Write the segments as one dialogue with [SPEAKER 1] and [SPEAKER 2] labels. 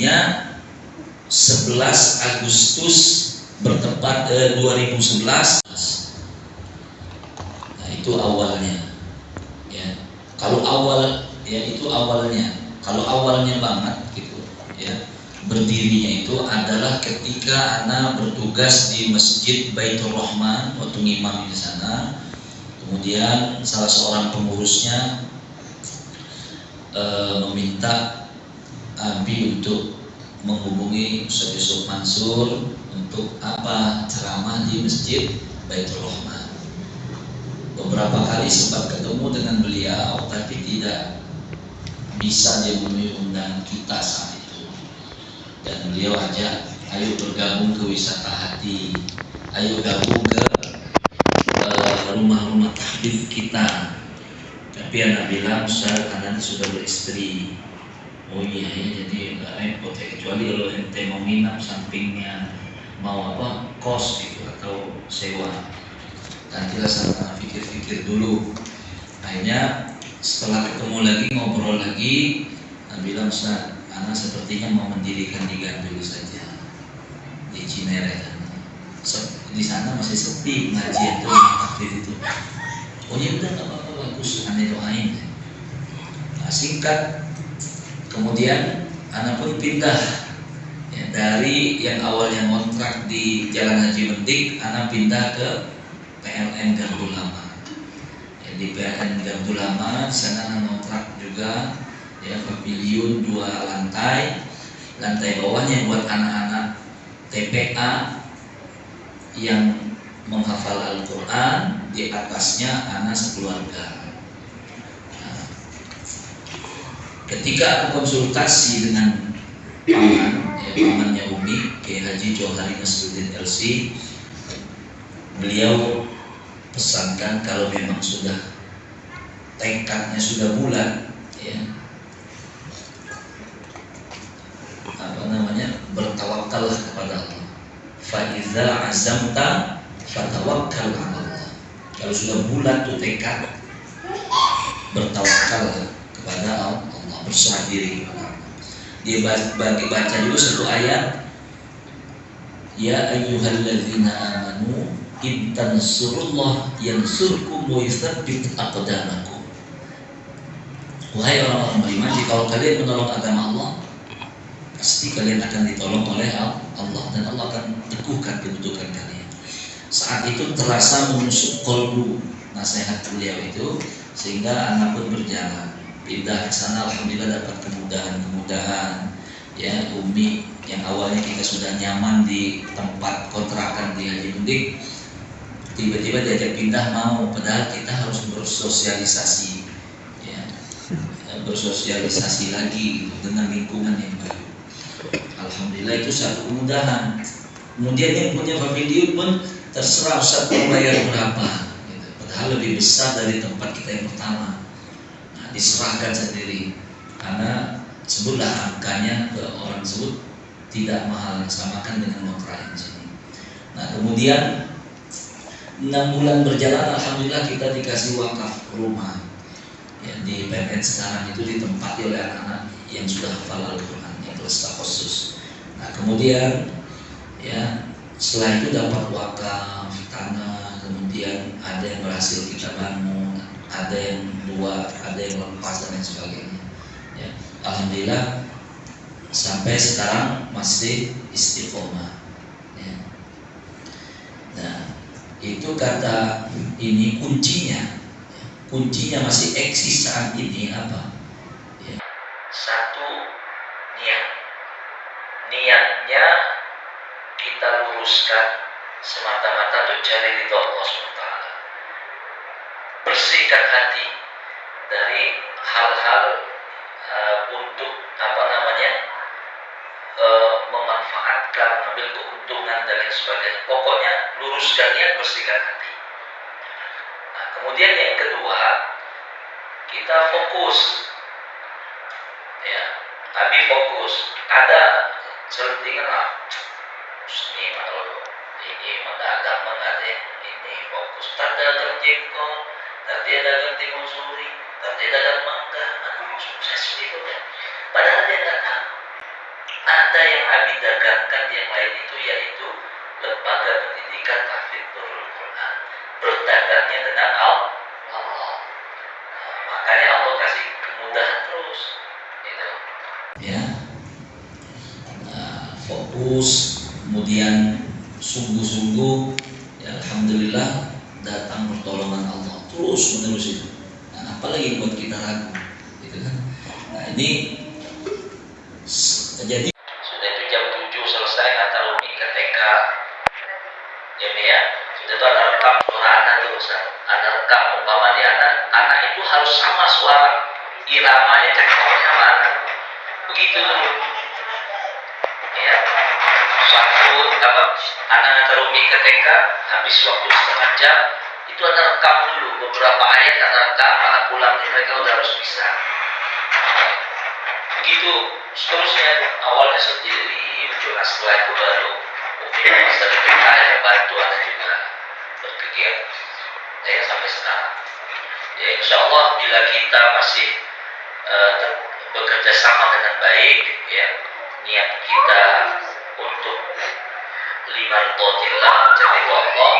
[SPEAKER 1] jadinya 11 Agustus bertepat 2011. Nah, itu awalnya. Ya. Kalau awal ya itu awalnya. Kalau awalnya banget gitu ya. Berdirinya itu adalah ketika ana bertugas di Masjid Baitur Rahman waktu ngimam di sana. Kemudian salah seorang pengurusnya meminta Abi untuk menghubungi Ustaz Yusuf Mansur untuk ceramah di Masjid Baitur Rahman. Beberapa kali sempat ketemu dengan beliau, tapi tidak bisa dia memenuhi undangan kita saat itu. Dan beliau ajak, ayo bergabung ke wisata hati, ayo gabung ke rumah-rumah tahfidz kita. Tapi anak bilang, Ustaz, anak sudah beristri. Oh iya ya, jadi nggak repot ya, kecuali kalau ente mau nginap sampingnya mau kos gitu atau sewa. Nantilah sama pikir-pikir dulu. Akhirnya setelah ketemu lagi, ngobrol lagi, bilang, Ustaz, anak sepertinya mau mendirikan di Gandul saja, di Cinere. Di sana masih sepi pengajian tuh aktif itu. Oh ya udah, nggak apa-apa, bagus, aneh doain. Nah, singkat, kemudian anak pun pindah ya, dari yang awalnya kontrak di Jalan Haji Mendik, anak pindah ke PLN Gandul Lama. Ya, di PLN Gandul Lama di sana anak kontrak juga ya, pavilion 2 lantai. Lantai bawahnya buat anak-anak TPA yang menghafal Al-Quran, di atasnya anak sekeluarga. Nah, ketika aku konsultasi dengan pamannya Umi, Kiai Haji Johari Nasruddin LC, beliau pesankan kalau memang sudah tekadnya sudah bulat, ya, bertawakallah kepada Allah. Faiza azamta fatawakkal 'ala Allah. Kalau sudah bulat tuh tekad, bertawakal kepada Allah, berserah diri kepada Allah. Dia baca dulu satu ayat, ya ayyuhalladzina amanu in tansurullah yansurkum wa yutsabbit aqdamakum. Wahai orang-orang beriman, jika kalian menolong agama Allah, pasti kalian akan ditolong oleh Allah, dan Allah akan teguhkan kedudukan kalian. Saat itu terasa menusuk kolbu nasihat beliau itu, sehingga anak pun berjalan pindah ke sana. Alhamdulillah dapat kemudahan. Ya, Umi yang awalnya kita sudah nyaman di tempat kontrakan di Haji Mendik, tiba-tiba diajak pindah mau, padahal kita harus bersosialisasi, ya, bersosialisasi lagi dengan lingkungan yang baru. Alhamdulillah itu satu kemudahan. Kemudian yang punya pavilion pun terserah Ustaz mau bayar berapa, gitu. Padahal lebih besar dari tempat kita yang pertama. Nah, diserahkan sendiri, karena sebutlah angkanya ke orang tersebut tidak mahal, samakan dengan kontrak yang sini. Nah, kemudian 6 bulan berjalan, alhamdulillah kita dikasih wakaf rumah. Ya, di PNN sekarang itu ditempati oleh anak-anak yang sudah hafal Al-Quran, yang kelas khusus. Nah, kemudian ya setelah itu dapat wakaf tanah, kemudian ada yang berhasil kita bangun, ada yang dua, ada yang lepas dan lain sebagainya. Ya, alhamdulillah sampai sekarang masih istiqomah. Ya. Nah, itu kata ini kuncinya. Kuncinya masih eksis saat ini apa? Ya. Satu, niat. Niatnya kita luruskan semata-mata untuk cari ridho Allah SWT. Bersihkan hati dari hal-hal untuk memanfaatkan, ambil keuntungan dan lain sebagainya. Pokoknya luruskan niat, bersihkan hati. Nah, kemudian yang kedua, kita fokus. Ya, Abi fokus. Ada selentingan ini dagang ada yang ini fokus. Tadi dagang jengkol, tadi dagang timun suri, tadi dagang mangga, sukses gitu kan. Padahal dia nggak tahu. ada yang Abi dagangkan yang lain itu, yaitu lembaga pendidikan tahfidz Nurul Quran, berdagangnya dengan Allah. Makanya Allah kasih kemudahan terus, gitu. Ya, fokus, kemudian sungguh-sungguh, ya alhamdulillah datang pertolongan Allah terus menerus itu. Nah, apalagi buat kita ragu, gitu kan? Nah ini jadi sudah itu jam 7 selesai ngatar umi ke TK, ya sudah itu ada rekam suara anak tuh, ada rekam umpamanya anak itu harus sama suara iramanya cengkoknya sama anak, begitu dulu. Ya, anak ngatar umi ke TK habis waktu setengah jam itu ada rekam dulu beberapa ayat, ada rekam, anak pulang mereka udah harus bisa. Begitu seterusnya, awalnya sendiri berjualan, setelah itu baru umi bisa berkaya, bantu anak juga berkegiatan. Ya sampai sekarang. Ya insya Allah bila kita masih bekerja sama dengan baik, ya niat kita untuk lima totillah mencari Allah,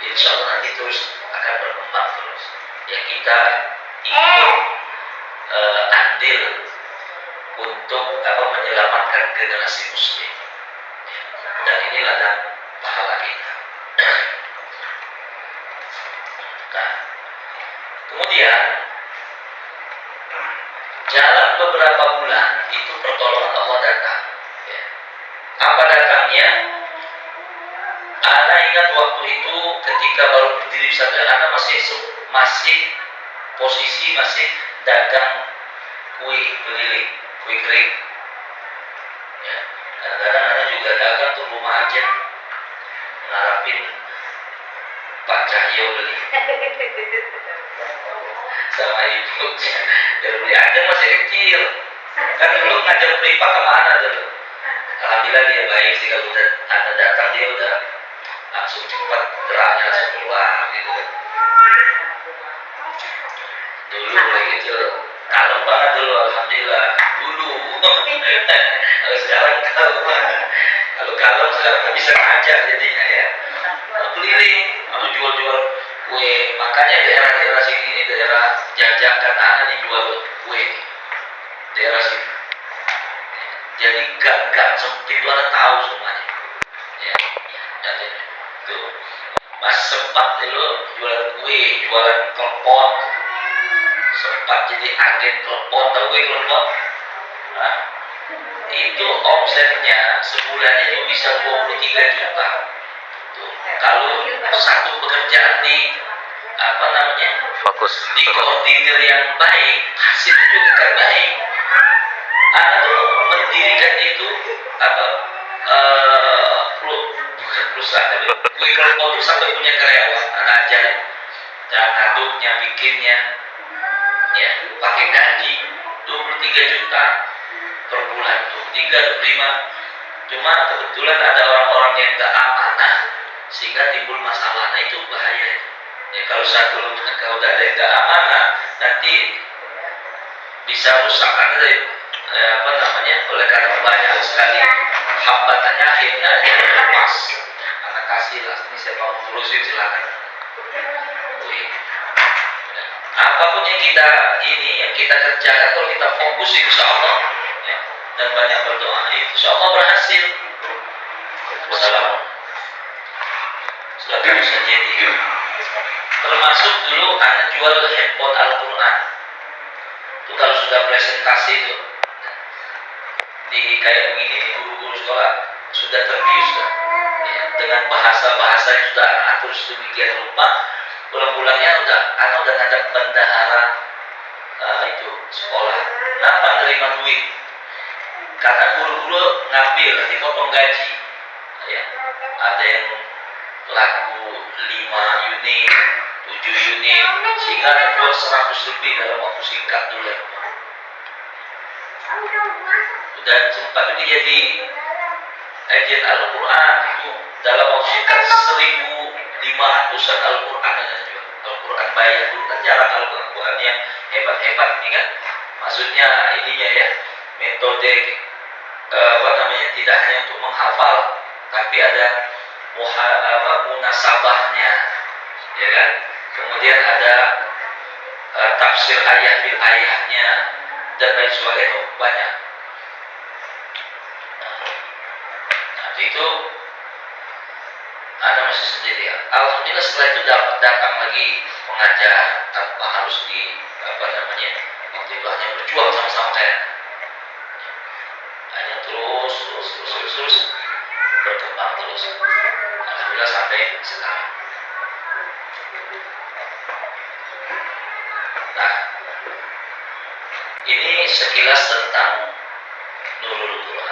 [SPEAKER 1] insya Allah nanti terus akan berkembang terus. Ya kita ikut andil untuk menyelamatkan generasi muslim, dan ini ladang pahala kita. Nah, kemudian jalan beberapa bulan itu pertolongan Allah datang. Ya. Apa datangnya? Ana ingat waktu itu ketika baru berdiri pesantren, Ana masih posisi masih dagang kue keliling, kue kering. Ya, kadang-kadang Ana juga dagang tuh rumah aja, ngarapin Pak Cahyo beli sama ibu biar beli aja, masih kecil kan dulu ngajar privat sama Ana dulu. Alhamdulillah dia baik sih, kalau udah Ana datang dia udah langsung cepat geraknya, langsung keluar gitu kan. Dulu gitu kalem banget dulu, alhamdulillah dulu. Kalau sekarang kalau kalem sekarang nggak bisa ngajar jadinya ya. Keliling, lalu jual-jual kue. Makanya daerah-daerah sini ini daerah jajakan anak nih, jual kue daerah sini. Jadi gang-gang sempit itu Anda tahu semuanya. Ya, dan itu Mas sempat dulu jualan kue, jualan telepon. Sempat jadi agen telepon, tahu kue telepon? Hah? Itu omsetnya sebulannya juga bisa 23 juta. Tuh, kalau satu pekerjaan di fokus dikoordinir yang baik, hasilnya juga kan baik. Anak tuh mendirikan itu bukan perusahaan, kue kelompok itu sampai punya karyawan, anak ajarin cara ngaduknya, bikinnya, ya pakai gaji 23 juta per bulan tuh, 3-5. Cuma kebetulan ada orang-orang yang gak amanah sehingga timbul masalah. Nah itu bahaya itu. Ya, kalau satu lembaga kalau udah ada yang gak amanah, nanti bisa rusak karena oleh karena banyak sekali hambatannya, akhirnya dia lepas. Anak kasih lah, ini siapa mau ngurusin silakan. Apapun yang kita kerjakan, kalau kita fokus insya Allah, ya, dan banyak berdoa, insya Allah berhasil. Wassalamualaikum. Sudah bisa jadi. Termasuk dulu anak jual handphone Al-Quran. Itu kalau sudah presentasi itu di kayak begini, guru-guru sekolah sudah terbius kan, ya, dengan bahasa-bahasa yang sudah anak atur sedemikian rupa. Pulang-pulangnya anak udah ngajak bendahara itu sekolah. Kenapa nerima duit? Karena guru-guru ngambil dipotong gaji. Ya, ada yang laku 5 unit, 7 unit, sehingga jual 100 lebih dalam waktu singkat dulu. Udah sempat itu jadi agen Al-Quran itu dalam waktu singkat 1.500-an Al-Quran aja jual. Al-Quran bayar dulu kan jarang Al-Quran yang hebat-hebat ini kan. Maksudnya ininya ya, metode tidak hanya untuk menghafal, tapi ada munasabahnya, ya kan? Kemudian ada tafsir ayat bil ayatnya dan lain sebagainya, banyak. Nah, itu Anda masih sendiri. Alhamdulillah setelah itu datang lagi pengajar tanpa harus waktu itu hanya berjuang sama-sama kayak hanya terus berkembang terus. Alhamdulillah sampai sekarang. Nah, ini sekilas tentang Nurul Quran.